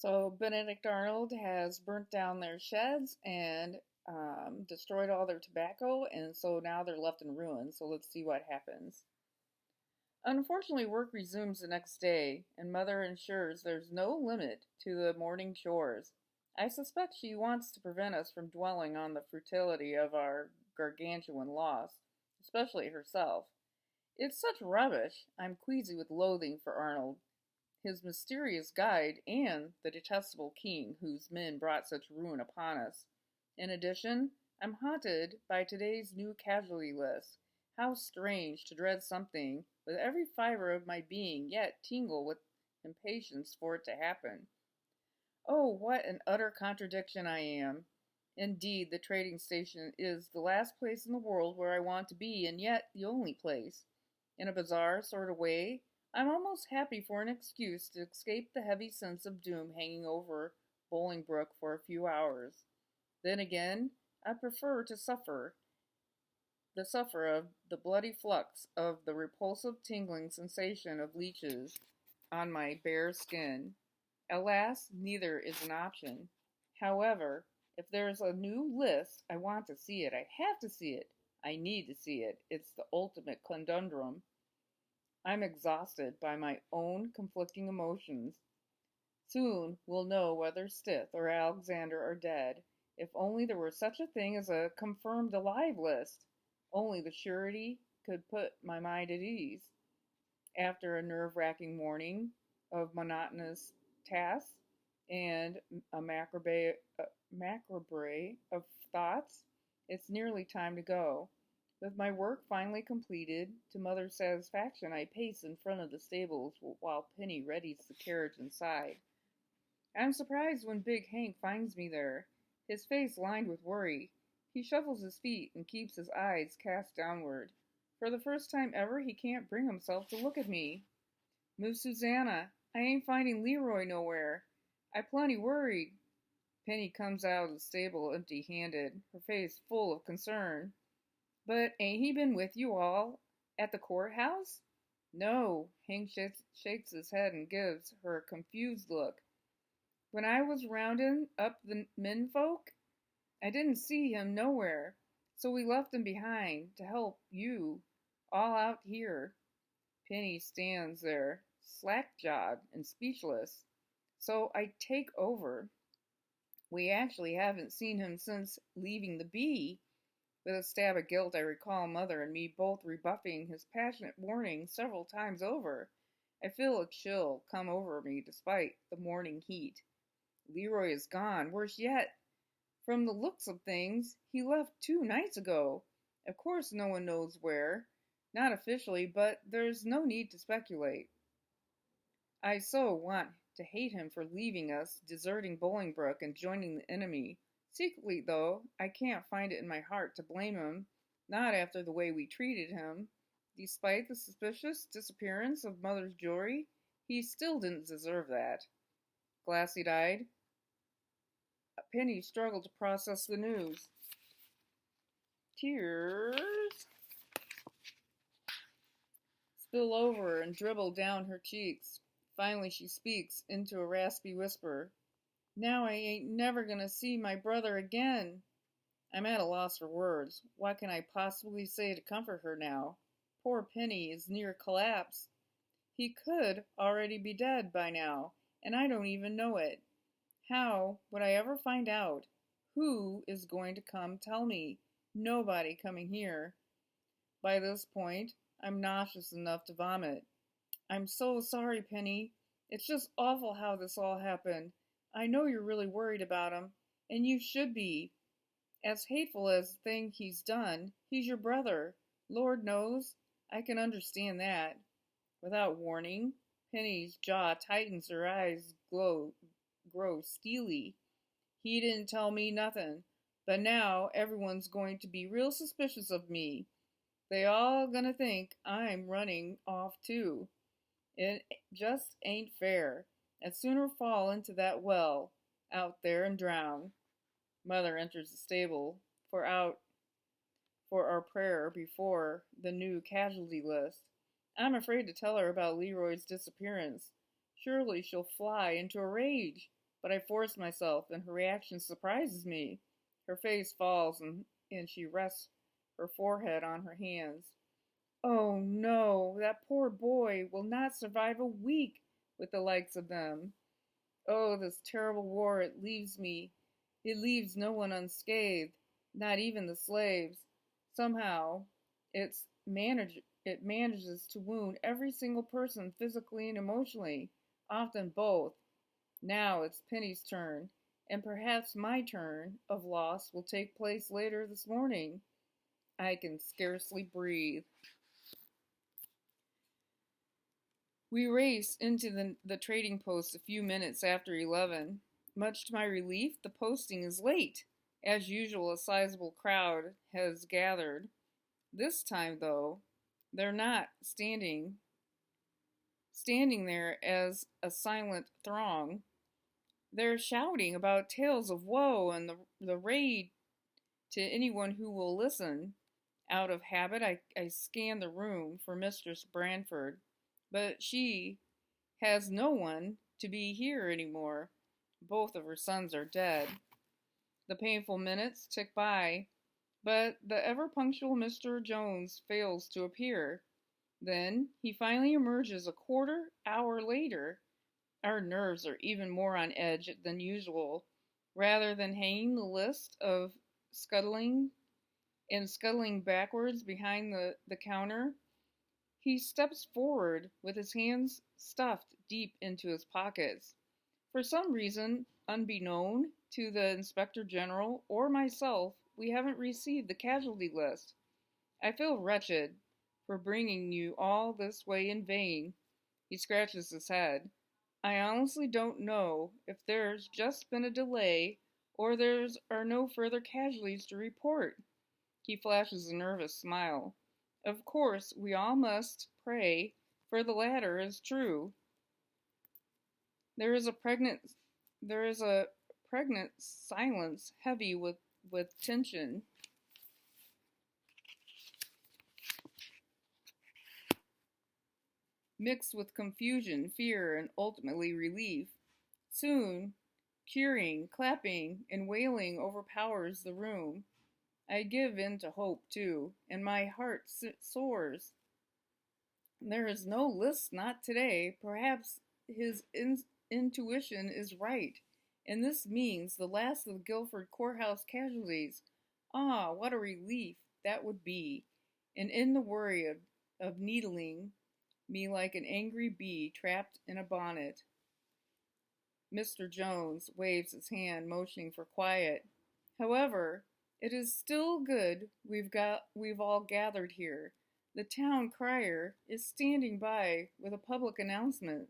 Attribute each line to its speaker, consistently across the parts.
Speaker 1: So Benedict Arnold has burnt down their sheds and destroyed all their tobacco, and so now they're left in ruins. So let's see what happens. Unfortunately, work resumes the next day, and Mother ensures there's no limit to the morning chores. I suspect she wants to prevent us from dwelling on the futility of our gargantuan loss, especially herself. It's such rubbish. I'm queasy with loathing for Arnold, his mysterious guide, and the detestable king whose men brought such ruin upon us. In addition, I'm haunted by today's new casualty list. How strange to dread something with every fiber of my being, yet tingle with impatience for it to happen. Oh, what an utter contradiction I am! Indeed, the trading station is the last place in the world where I want to be, and yet the only place. In a bizarre sort of way, I'm almost happy for an excuse to escape the heavy sense of doom hanging over Bolingbroke for a few hours. Then again, I prefer to suffer of the bloody flux of the repulsive tingling sensation of leeches on my bare skin. Alas, neither is an option. However, if there's a new list, I want to see it. I have to see it. I need to see it. It's the ultimate conundrum. I'm exhausted by my own conflicting emotions. Soon we'll know whether Stith or Alexander are dead. If only there were such a thing as a confirmed alive list. Only the surety could put my mind at ease. After a nerve-wracking morning of monotonous tasks and a macabre of thoughts, it's nearly time to go. With my work finally completed, to Mother's satisfaction, I pace in front of the stables while Penny readies the carriage inside. I'm surprised when Big Hank finds me there, his face lined with worry. He shuffles his feet and keeps his eyes cast downward. For the first time ever, he can't bring himself to look at me. Miss Susanna, I ain't finding Leroy nowhere. I plenty worried. Penny comes out of the stable empty-handed, her face full of concern. But ain't he been with you all at the courthouse? No, Hank shakes his head and gives her a confused look. When I was rounding up the menfolk, I didn't see him nowhere, so we left him behind to help you all out here. Penny stands there, slack-jawed and speechless. So I take over. We actually haven't seen him since leaving the bee. With a stab of guilt, I recall Mother and me both rebuffing his passionate warning several times over. I feel a chill come over me despite the morning heat. Leroy is gone. Worse yet, from the looks of things, he left 2 nights ago. Of course no one knows where. Not officially, but there's no need to speculate. I so want to hate him for leaving us, deserting Bolingbroke, and joining the enemy. Secretly, though, I can't find it in my heart to blame him, not after the way we treated him. Despite the suspicious disappearance of Mother's jewelry, he still didn't deserve that. Glassy-eyed, Penny struggled to process the news. Tears spill over and dribble down her cheeks. Finally she speaks into a raspy whisper. Now I ain't never gonna see my brother again. I'm at a loss for words. What can I possibly say to comfort her now? Poor Penny is near collapse. He could already be dead by now, and I don't even know it. How would I ever find out? Who is going to come tell me? Nobody coming here. By this point, I'm nauseous enough to vomit. I'm so sorry, Penny. It's just awful how this all happened. I know you're really worried about him, and you should be. As hateful as the thing he's done, he's your brother. Lord knows, I can understand that. Without warning, Penny's jaw tightens, her eyes grow steely. He didn't tell me nothing, but now everyone's going to be real suspicious of me. They all gonna think I'm running off too. It just ain't fair. I'd sooner fall into that well out there and drown. Mother enters the stable for our prayer before the new casualty list. I'm afraid to tell her about Leroy's disappearance. Surely she'll fly into a rage. but I force myself, and her reaction surprises me. Her face falls, and she rests her forehead on her hands. Oh no, that poor boy will not survive a week with the likes of them. Oh, this terrible war, it leaves no one unscathed, not even the slaves. Somehow, it manages to wound every single person physically and emotionally, often both. Now it's Penny's turn, and perhaps my turn of loss will take place later this morning. I can scarcely breathe. We race into the trading post a few minutes after 11. Much to my relief, the posting is late. As usual, a sizable crowd has gathered. This time, though, they're not standing there as a silent throng. They're shouting about tales of woe and the raid to anyone who will listen. Out of habit, I scan the room for Mistress Branford, but she has no one to be here anymore. Both of her sons are dead. The painful minutes tick by, but the ever-punctual Mr. Jones fails to appear. Then he finally emerges a quarter hour later. Our nerves are even more on edge than usual. Rather than hanging the list of scuttling backwards behind the counter, he steps forward with his hands stuffed deep into his pockets. For some reason, unbeknown to the Inspector General or myself, we haven't received the casualty list. I feel wretched for bringing you all this way in vain. He scratches his head. I honestly don't know if there's just been a delay or there are no further casualties to report. He flashes a nervous smile. Of course, we all must pray for the latter is true. There is a pregnant silence, heavy with tension. Mixed with confusion, fear, and ultimately relief. Soon, cheering, clapping, and wailing overpowers the room. I give in to hope, too, and my heart soars. There is no list, not today. Perhaps his intuition is right, and this means the last of the Guilford courthouse casualties. Ah, what a relief that would be, and in the worry of needling me like an angry bee trapped in a bonnet. Mr. Jones waves his hand, motioning for quiet. However, it is still good we've all gathered here. The town crier is standing by with a public announcement.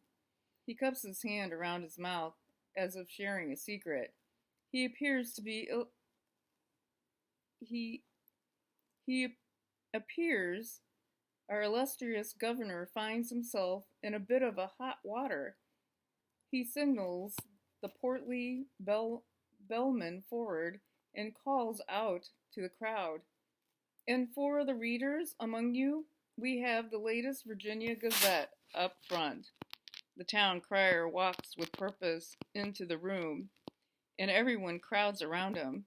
Speaker 1: He cups his hand around his mouth as if sharing a secret. He appears to be he appears our illustrious governor finds himself in a bit of a hot water. He signals the portly bellman forward and calls out to the crowd. And for the readers among you, we have the latest Virginia Gazette up front. The town crier walks with purpose into the room, and everyone crowds around him.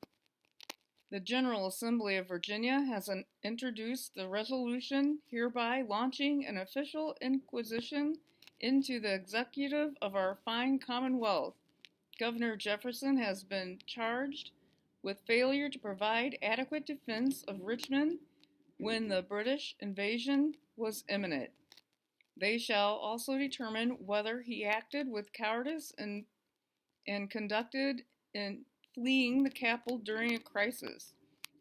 Speaker 1: The General Assembly of Virginia has introduced the resolution hereby launching an official inquisition into the executive of our fine Commonwealth. Governor Jefferson has been charged with failure to provide adequate defense of Richmond when the British invasion was imminent. They shall also determine whether he acted with cowardice and conducted in fleeing the capital during a crisis.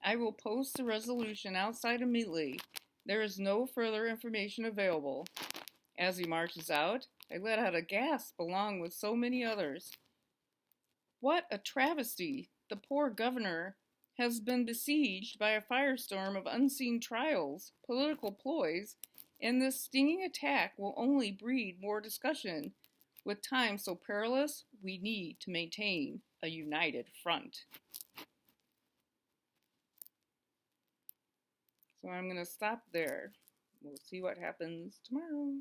Speaker 1: I will post the resolution outside immediately. There is no further information available. As he marches out, I let out a gasp along with so many others. What a travesty! The poor governor has been besieged by a firestorm of unseen trials, political ploys, and this stinging attack will only breed more discussion. With times so perilous, we need to maintain a united front. So I'm going to stop there. We'll see what happens tomorrow.